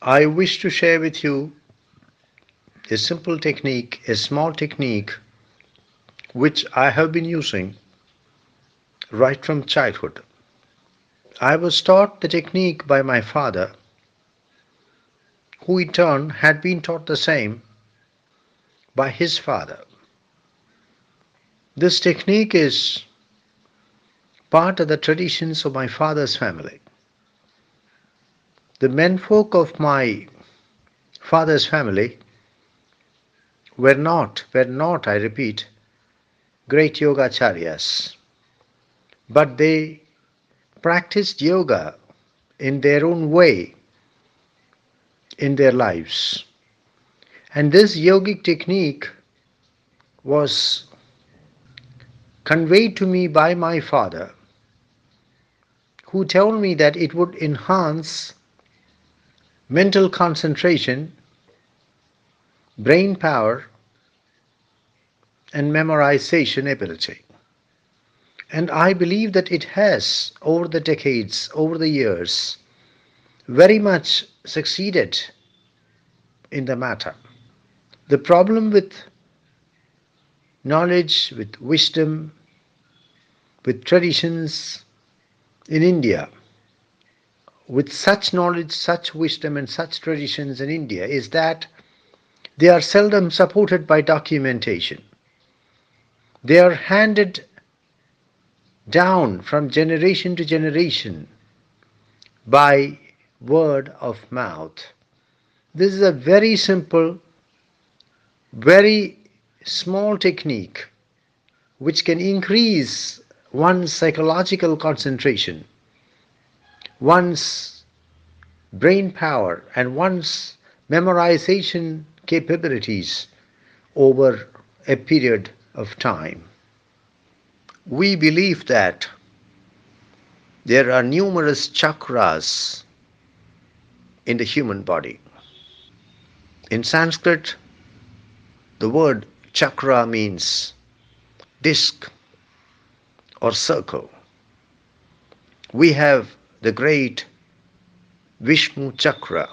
I wish to share with you a simple technique, a small technique which I have been using right from childhood. I was taught the technique by my father, who in turn had been taught the same by his father. This technique is part of the traditions of my father's family. The menfolk of my father's family were not, I repeat, great yogacharyas, but they practiced yoga in their own way in their lives. And this yogic technique was conveyed to me by my father, who told me that it would enhance mental concentration, brain power, and memorization ability. And I believe that it has, over the decades, over the years, very much succeeded in the matter. The problem with knowledge, with wisdom, with traditions in India, with such knowledge, such wisdom, and such traditions in India is that they are seldom supported by documentation. They are handed down from generation to generation by word of mouth. This is a very simple, very small technique which can increase one's psychological concentration, one's brain power, and one's memorization capabilities over a period of time. We believe that there are numerous chakras in the human body. In Sanskrit, the word chakra means disc or circle. We have the great Vishnu chakra,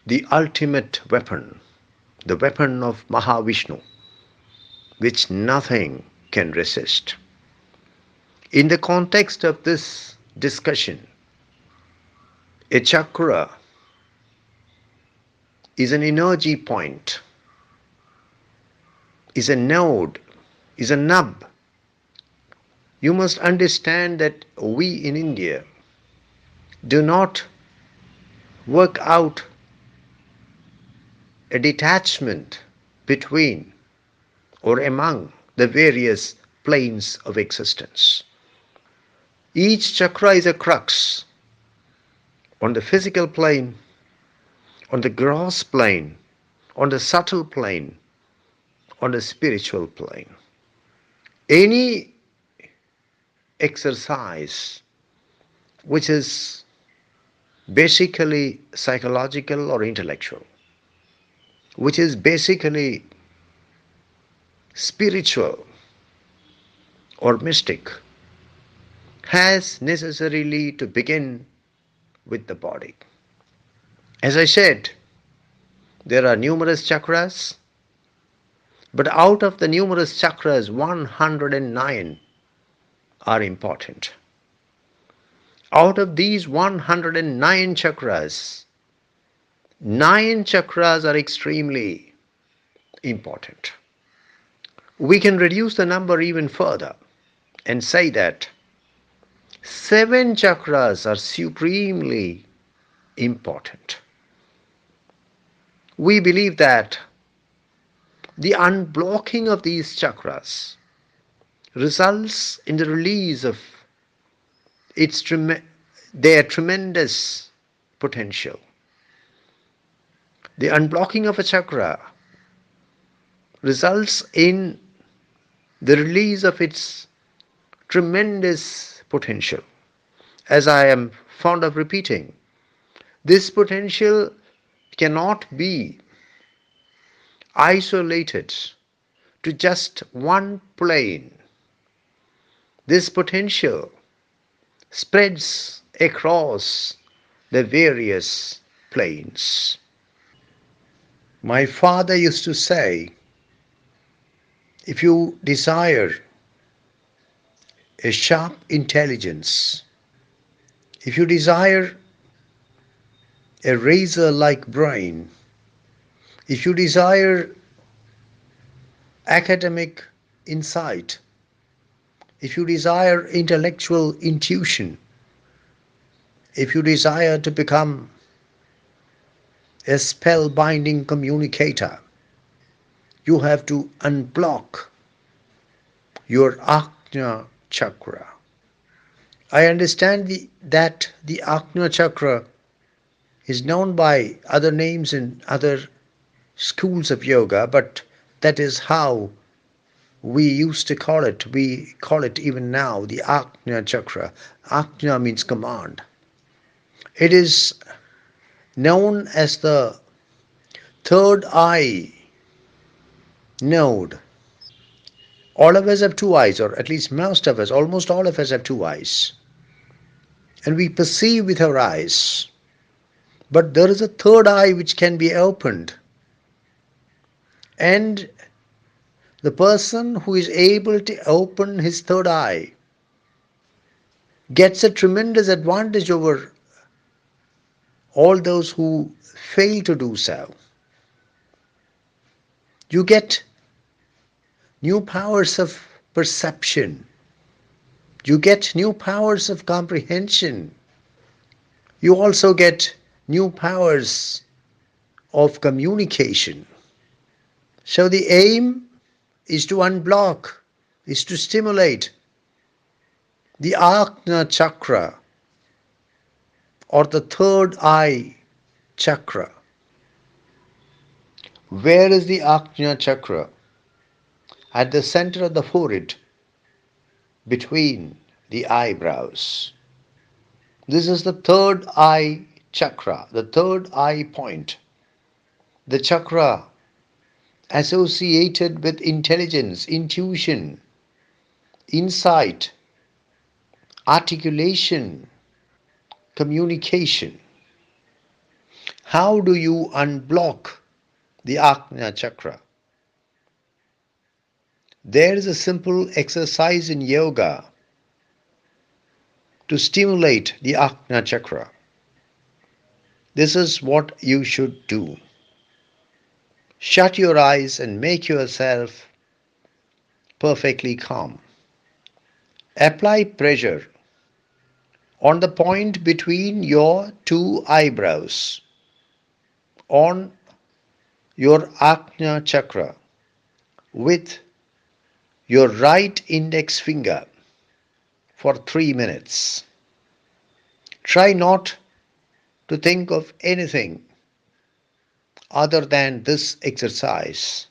the ultimate weapon, the weapon of Mahavishnu, which nothing can resist. In the context of this discussion, a chakra is an energy point, is a node, is a nub. You must understand that we in India do not work out a detachment between or among the various planes of existence. Each chakra is a crux on the physical plane, on the gross plane, on the subtle plane, on the spiritual plane. Any exercise which is basically psychological or intellectual, which is basically spiritual or mystic, has necessarily to begin with the body. As I said, there are numerous chakras, but out of the numerous chakras, 109 are important. Out of these 109 chakras, 9 chakras are extremely important. We can reduce the number even further and say that 7 chakras are supremely important. We believe that the unblocking of these chakras results in the release of their tremendous potential. The unblocking of a chakra results in the release of its tremendous potential. As I am fond of repeating, this potential cannot be isolated to just one plane. This potential spreads across the various planes. My father used to say, if you desire a sharp intelligence, if you desire a razor like brain, if you desire academic insight, if you desire intellectual intuition, if you desire to become a spellbinding communicator, you have to unblock your Ajna chakra. I understand that the Ajna chakra is known by other names in other schools of yoga, but that is how we used to call it. We call it even now the Ajna chakra. Ajna means command. It is known as the third eye node. All of us have two eyes, or at least most of us, almost all of us have two eyes. And we perceive with our eyes. But there is a third eye which can be opened. And the person who is able to open his third eye gets a tremendous advantage over all those who fail to do so. You get new powers of perception. You get new powers of comprehension. You also get new powers of communication. So the aim is to unblock, is to stimulate the Ajna chakra or the third eye chakra. Where is the Ajna chakra? At the center of the forehead, between the eyebrows. This is the third eye chakra, the third eye point, the chakra associated with intelligence, intuition, insight, articulation, communication. How do you unblock the Ajna chakra? There is a simple exercise in yoga to stimulate the Ajna chakra. This is what you should do. Shut your eyes and make yourself perfectly calm. Apply pressure on the point between your two eyebrows, on your Ajna chakra, with your right index finger for 3 minutes. Try not to think of anything other than this exercise.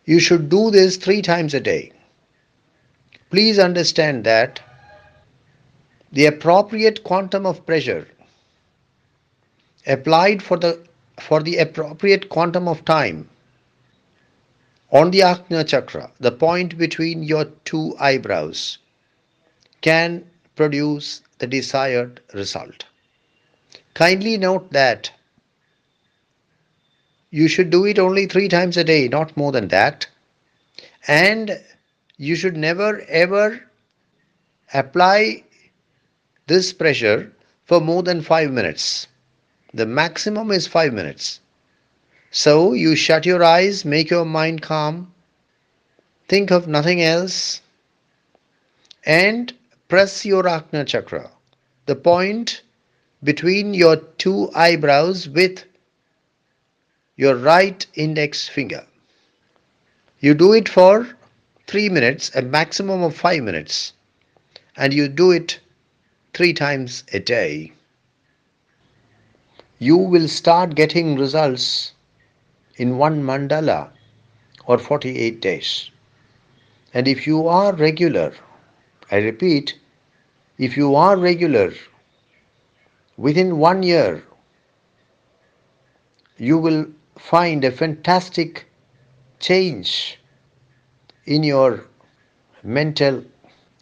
You should do this 3 times a day. Please understand that the appropriate quantum of pressure applied for the appropriate quantum of time on the Ajna chakra, the point between your two eyebrows, can produce the desired result. Kindly note that you should do it only 3 times a day, not more than that. And you should never ever apply this pressure for more than 5 minutes. The maximum is 5 minutes. So you shut your eyes, make your mind calm, think of nothing else, and press your Ajna chakra, the point between your two eyebrows, with your right index finger. You do it for 3 minutes, a maximum of 5 minutes, and you do it 3 times a day. You will start getting results in one mandala or 48 days. And if you are regular, I repeat, if you are regular, within 1 year, you will find a fantastic change in your mental,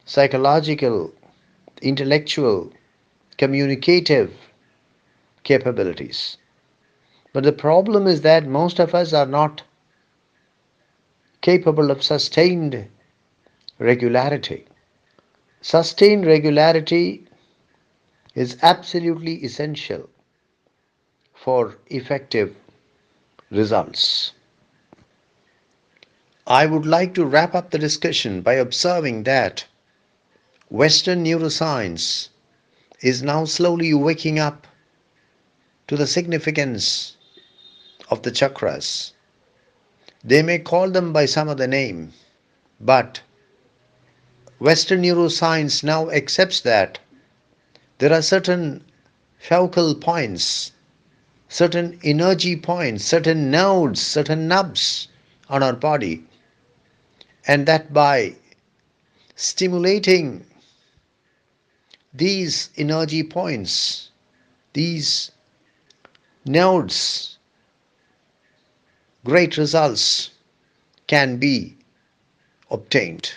psychological, intellectual, communicative, capabilities. But the problem is that most of us are not capable of sustained regularity. Sustained regularity is absolutely essential for effective results. I would like to wrap up the discussion by observing that Western neuroscience is now slowly waking up to the significance of the chakras. They may call them by some other name, but Western neuroscience now accepts that there are certain focal points, certain energy points, certain nodes, certain nubs on our body, and that by stimulating these energy points, these nodes, great results can be obtained.